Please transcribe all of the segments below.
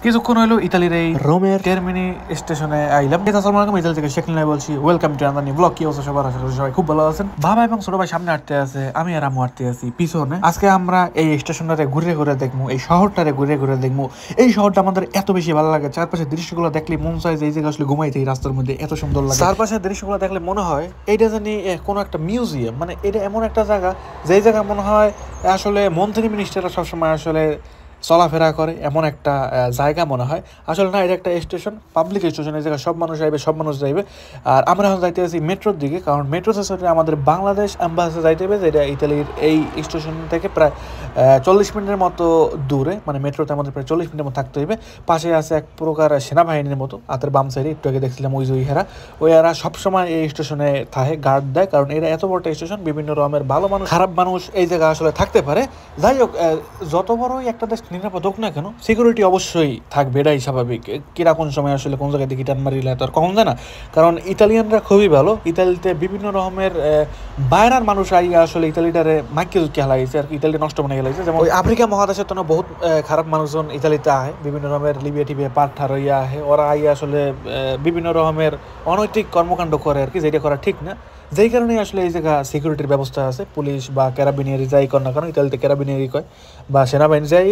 কিছুক্ষণ হলো ইতালির এই রোমের টার্মিনি স্টেশনে আইলাম। আসসালামু আলাইকুম, ইতালি থেকে শেখ নীলাই বলছি। Welcome to another new blog. কি অবস্থা সবার? আশা করি সবাই খুব ভালো আছেন। বাবা এবং ছোট ভাই সামনে হাঁটতে আছে, আমি আর আম্মু হাঁটতে আছি পিছনে। আজকে আমরা এই স্টেশনটারে ঘুরে ঘুরে দেখবো, এই শহরটারে ঘুরে ঘুরে দেখবো। এই শহরটা আমাদের এত বেশি ভালো লাগে, চারপাশের দৃশ্যগুলো দেখলে মন চায় যে এই জায়গায় আসলে ঘুমাইতে, এই রাস্তার মধ্যে এত সুন্দর লাগে। চারপাশের দৃশ্যগুলো দেখলে মনে হয় এইটা জানি কোনো একটা মিউজিয়াম, মানে এটা এমন একটা জায়গা যেই জায়গা মনে হয় আসলে মন্ত্রী মিনিস্টাররা সবসময় আসলে চলাফেরা করে, এমন একটা জায়গা মনে হয়। আসলে না, এটা একটা স্টেশন, পাবলিক স্টেশন। এই জায়গায় সব মানুষ যাইবে, সব মানুষ যাইবে। আর আমরা এখন যাইতে আছি মেট্রোর দিকে, কারণ মেট্রো স্টেশনে আমাদের বাংলাদেশ অ্যাম্বাসি যাইতে হবে, যেটা ইতালির এই স্টেশন থেকে প্রায় 40 মিনিটের মতো দূরে। মানে মেট্রোতে আমাদের প্রায় 40 মিনিটের মতো থাকতে হইবে। পাশে আছে এক প্রকার সেনাবাহিনীর মতো, হাতের বাম সাইডে একটু আগে দেখছিলাম ওই যে ওইরা সবসময় এই স্টেশনে থাকে, গার্ড দেয়, কারণ এরা এত বড় স্টেশন, বিভিন্ন রকমের ভালো মানুষ খারাপ মানুষ এই জায়গায় আসলে থাকতে পারে। যাই হোক, যত বড়ই একটা দেশ নিরাপদ হোক না কেন, সিকিউরিটি অবশ্যই থাকবে, এটাই স্বাভাবিক। কিরা কোন সময় আসলে কোন জায়গায় দিকে টান মারিলে তো আর কখন যায় না। কারণ ইতালিয়ানরা খুবই ভালো। ইতালিতে বিভিন্ন রকমের বাইরের মানুষ আইয়া আসলে ইতালিটারে মাইকে জুকি হালাইছে আর ইতালি নষ্ট বানিয়ে গেলাইছে। যেমন ওই আফ্রিকা মহাদেশের তো বহুত খারাপ মানুষজন ইতালিতে আহে, বিভিন্ন রকমের লিবিয়া টিবিয়া পাঠার হইয়া আহে। ওরা আইয়া আসলে বিভিন্ন রকমের অনৈতিক কর্মকাণ্ড করে আর কি, যেটা করা ঠিক না। যেই কারণে আসলে এই জায়গা সিকিউরিটির ব্যবস্থা আছে, পুলিশ বা ক্যারাবিনিয়ারি যাই কর না কেন, ইতালিতে ক্যারাবিনিয়ারি কয় বা সেনাবাহিনী যাই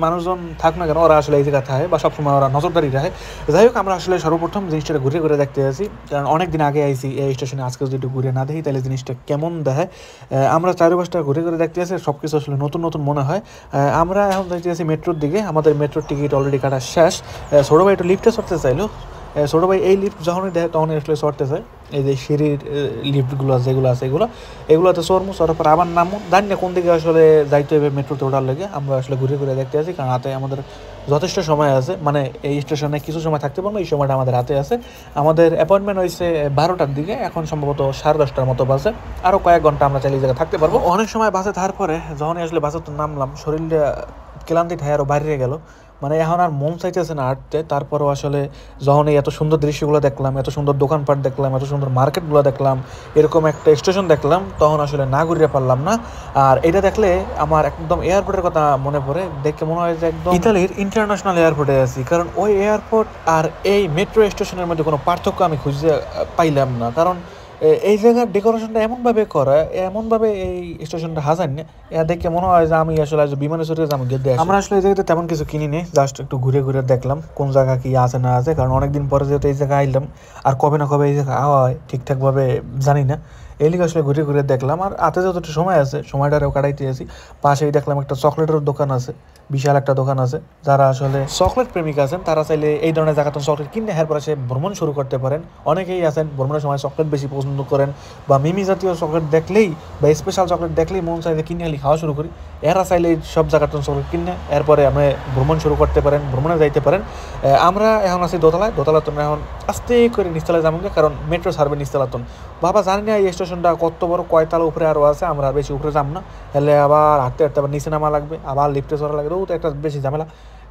মানুষজন থাক না কেন, ওরা আসলে এই জায়গা থাকে বা সবসময় ওরা নজরদারি রাখে। যাই হোক, আমরা আসলে সর্বপ্রথম জিনিসটা ঘুরে ঘুরে দেখতে আসি, কারণ অনেক দিন আগে আইসি এই স্টেশনে। আজকে যদি একটু ঘুরে না দেখি তাহলে জিনিসটা কেমন দেখায়। আমরা চারিপাশটা ঘুরে ঘুরে দেখতে আসি, সব কিছু আসলে নতুন নতুন মনে হয়। আমরা এখন দেখতে আসি মেট্রোর দিকে। আমাদের মেট্রোর টিকিট অলরেডি কাটা শেষ। ছোটো ভাই একটু লিফটে চড়তে চাইলো। ছোটো ভাই এই লিফট যখনই দেয় তখনই আসলে চড়তে চায়। এই যে সিঁড়ির লিফটগুলো যেগুলো আছে এগুলোতে চড়মু, চড়ার পর আবার নামু। জানি না কোন দিকে আসলে যাইতে হবে মেট্রোতে ওঠার লেগে। আমরা আসলে ঘুরে ঘুরে দেখতে আছি, কারণ হাতে আমাদের যথেষ্ট সময় আছে। মানে এই স্টেশনে কিছু সময় থাকতে পারবো, এই সময়টা আমাদের হাতে আছে। আমাদের অ্যাপয়েন্টমেন্ট হয়েছে 12টার দিকে, এখন সম্ভবত 10:30টার মতো বাজে। আরও কয়েক ঘন্টা আমরা চাইলে এই জায়গায় থাকতে পারবো। অনেক সময় বাসে থাকার পরে যখনই আসলে বাসে তো নামলাম, শরীরটা ক্লান্তি ঠায় আরও বাইরে গেল। মানে এখন আর মন চাইতেছে না হাঁটতে। তারপরেও আসলে যখন এই এত সুন্দর দৃশ্যগুলো দেখলাম, এত সুন্দর দোকানপাট দেখলাম, এত সুন্দর মার্কেটগুলো দেখলাম, এরকম একটা স্টেশন দেখলাম, তখন আসলে না ঘুরিয়ে পারলাম না। আর এটা দেখলে আমার একদম এয়ারপোর্টের কথা মনে পড়ে। দেখে মনে হয় যে একদম ইতালির ইন্টারন্যাশনাল এয়ারপোর্টে আছি, কারণ ওই এয়ারপোর্ট আর এই মেট্রো স্টেশনের মধ্যে কোনো পার্থক্য আমি খুঁজে পাইলাম না। কারণ এই জায়গার ডেকোরেশনটা এমনভাবে করা, এমনভাবে এই স্টেশনটা হাজার না, দেখে মনে হয় যে আমি আসলে আজ বিমানে চড়ে যাবো গেদে। আমরা আসলে এই জায়গাতে তেমন কিছু কিনি নেই, জাস্ট একটু ঘুরে ঘুরে দেখলাম কোন জায়গা কি আছে না আছে। কারণ অনেকদিন পরে যেহেতু এই জায়গায় আইলাম, আর কবে না কবে এই জায়গায় আওয়া হয় ঠিকঠাকভাবে জানি না, এই লিগে আসলে ঘুরে ঘুরে দেখলাম। আর হাতে যত একটু সময় আছে, সময়টারেও কাটাইতে আছি। পাশেই দেখলাম একটা চকলেটের দোকান আছে, বিশাল একটা দোকান আছে। যারা আসলে চকলেট প্রেমিক আছেন তারা চাইলে এই ধরনের জায়গাতে চকলেট কিনে এরপর সে ভ্রমণ শুরু করতে পারেন। অনেকেই আছেন ভ্রমণের সময় চকলেট বেশি পছন্দ করেন, বা মিমি জাতীয় চকলেট দেখলেই বা স্পেশাল চকলেট দেখলেই মন চাইলে কিনে আলি খাওয়া শুরু করি। এরা চাইলে সব জায়গাতে চকলেট কিনে এরপরে আপনি ভ্রমণ শুরু করতে পারেন, ভ্রমণে যাইতে পারেন। আমরা এখন আছি দোতলাতন এখন আস্তে করে নিচতলায় যাবো, কারণ মেট্রো ছাড়বে নিচতলাতন। বাবা জানি না এই স্টেশনটা কত বড়, কয়তলা উপরে আরও আছে। আমরা বেশি উপরে যাম না, তাহলে আবার হাঁটতে হাঁটতে আবার নিচে নামা লাগবে, আবার লিফটে চড়া লাগবে, তো একটা বেশি ঝামেলা।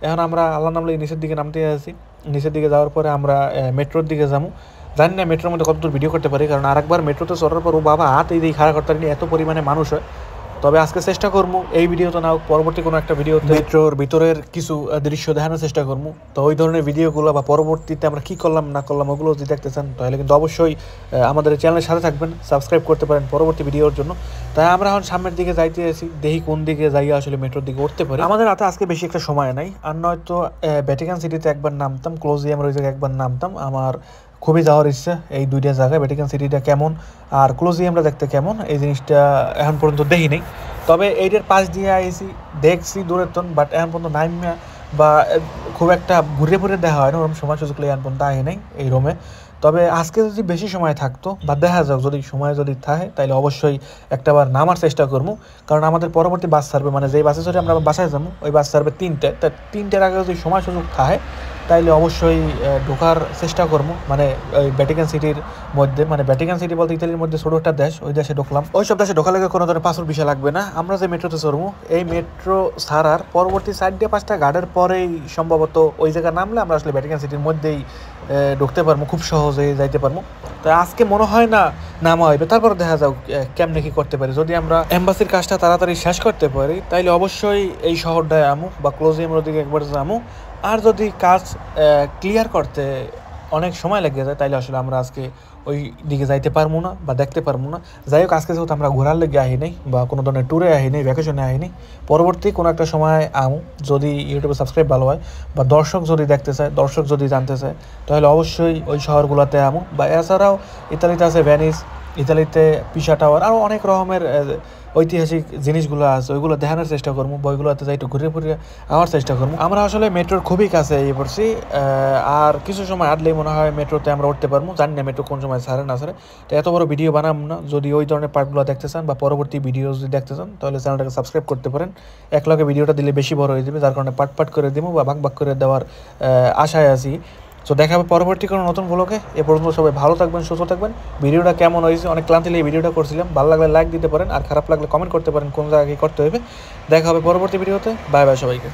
এখন আমরা আল্লাহ নামলে নিচের দিকে নামতে আসি। নিচের দিকে যাওয়ার পরে আমরা মেট্রোর দিকে যাবো। জানি না মেট্রোর মধ্যে কতদূর ভিডিও করতে পারি, কারণ আরেকবার মেট্রোতে চড়ার পর ও বাবা হাত এই খাড়া করতে পারিনি, এত পরিমাণে মানুষ হয়। তবে আজকে চেষ্টা করবো এই ভিডিওতে না, পরবর্তী কোনো একটা ভিডিওতে মেট্রোর ভিতরের কিছু দৃশ্য দেখানোর চেষ্টা করবো। তো ওই ধরনের ভিডিওগুলো বা পরবর্তীতে আমরা কী করলাম না করলাম ওগুলো যদি দেখতে চান তাহলে কিন্তু অবশ্যই আমাদের চ্যানেলের সাথে থাকবেন, সাবস্ক্রাইব করতে পারেন পরবর্তী ভিডিওর জন্য। তাই আমরা এখন সামনের দিকে যাইতে আছি, দেখি কোন দিকে যাইয়া আসলে মেট্রোর দিকে উঠতে পারি। আমাদের হাতে আজকে বেশি একটা সময় নাই, আর নয়তো ভ্যাটিকান সিটিতে একবার নামতাম, কলোজিয়ামের ওই জায়গায় একবার নামতাম। আমার খুবই যাওয়ার ইচ্ছা এই দুইটা জায়গায়, ভ্যাটিকান সিটিটা কেমন আর কলোজিয়ামটা দেখতে কেমন, এই জিনিসটা এখন পর্যন্ত দেখি নেই। তবে এইটার পাশ দিয়ে আইসি, দেখছি দূরের তন, বাট এখন পর্যন্ত নাইমা বা খুব একটা ঘুরে ঘুরে দেখা হয় না, ওরকম সময় সুযোগ এখন পর্যন্ত আহে নাই এই রোমে। তবে আজকে যদি বেশি সময় থাকতো বা দেখা যাক যদি সময় যদি থাকে, তাহলে অবশ্যই একটাবার নামার চেষ্টা করবো। কারণ আমাদের পরবর্তী বাস ছাড়বে, মানে যেই বাসে চড়ে আমরা বাসায় যাবো ওই বাস ছাড়বে 3টায়। তা 3টার আগে যদি সময় সুযোগ থাকে তাইলে অবশ্যই ঢোকার চেষ্টা করবো, মানে ওই ভ্যাটিকান সিটির মধ্যে। মানে ভ্যাটিকান সিটি বলতে ইতালির মধ্যে ছোটো একটা দেশ, ওই দেশে ঢুকলাম। ওই সব দেশে ঢোকা লাগে কোনো ধরনের পাসপোর্ট ভিসা লাগবে না। আমরা যে মেট্রোতে চড়বো, এই মেট্রো ছাড়ার পরবর্তী 4-5টা গার্ডের পরেই সম্ভবত ওই জায়গায় নামলে আমরা আসলে ভ্যাটিকান সিটির মধ্যেই ঢুকতে পারবো, খুব সহজে যাইতে পারবো। তো আজকে মনে হয় না নামা হইবে, তারপর দেখা যাক কেমনে কি করতে পারি। যদি আমরা এম্বাসির কাজটা তাড়াতাড়ি শেষ করতে পারি তাইলে অবশ্যই এই শহরটায় আমু বা কলোজিয়ামের দিকে একবার যামু। আর যদি কাজ ক্লিয়ার করতে অনেক সময় লেগে যায় তাইলে আসলে আমরা আজকে ওই দিকে যাইতে পারবো না বা দেখতে পারবো না। যাই হোক, আজকে যেহেতু আমরা ঘোরার লেগে আহি নাই বা কোনো ধরনের ট্যুরে আহি নাই, ভ্যাকেশনে আহি নাই, পরবর্তী কোনো একটা সময় আমু যদি ইউটিউবে সাবস্ক্রাইব ভালো হয় বা দর্শক যদি দেখতে চায়, দর্শক যদি জানতে চায়, তাহলে অবশ্যই ওই শহরগুলোতে আমু। বা এছাড়াও ইতালিতে আছে ভেনিস, ইতালিতে পিসা টাওয়ার, আরও অনেক রকমের ঐতিহাসিক জিনিসগুলো আছে, ওইগুলো দেখানোর চেষ্টা করবো, বইগুলোতে যাই একটু ঘুরে ঘুরে আমার চেষ্টা করবো। আমরা আসলে মেট্রোর খুবই কাছে এই পড়ছি, আর কিছু সময় আটলেই মনে হয় মেট্রোতে আমরা উঠতে পারবো। জানি না মেট্রো কোন সময় ছাড়ে না ছাড়ে, তো এত বড় ভিডিও বানাবো না। যদি ওই ধরনের পার্টগুলো দেখতে চান বা পরবর্তী ভিডিও যদি দেখতে চান, তাহলে চ্যানেলটাকে সাবস্ক্রাইব করতে পারেন। একলগে ভিডিওটা দিলে বেশি বড় হয়ে যাবে, যার কারণে পাট করে দিব বা ভাগ করে দেওয়ার আশায় আছি। তো দেখা হবে পরবর্তী কোনো নতুন ব্লগে। এ পর্যন্ত সবাই ভালো থাকবেন, সুস্থ থাকবেন। ভিডিওটা কেমন হয়েছে, অনেক ক্লান্তি লেগে ভিডিওটা করছিলাম, ভালো লাগলে লাইক দিতে পারেন, আর খারাপ লাগলে কমেন্ট করতে পারেন কোন জায়গায় কী করতে হবে। দেখা হবে পরবর্তী ভিডিওতে। বাই বাই সবাইকে।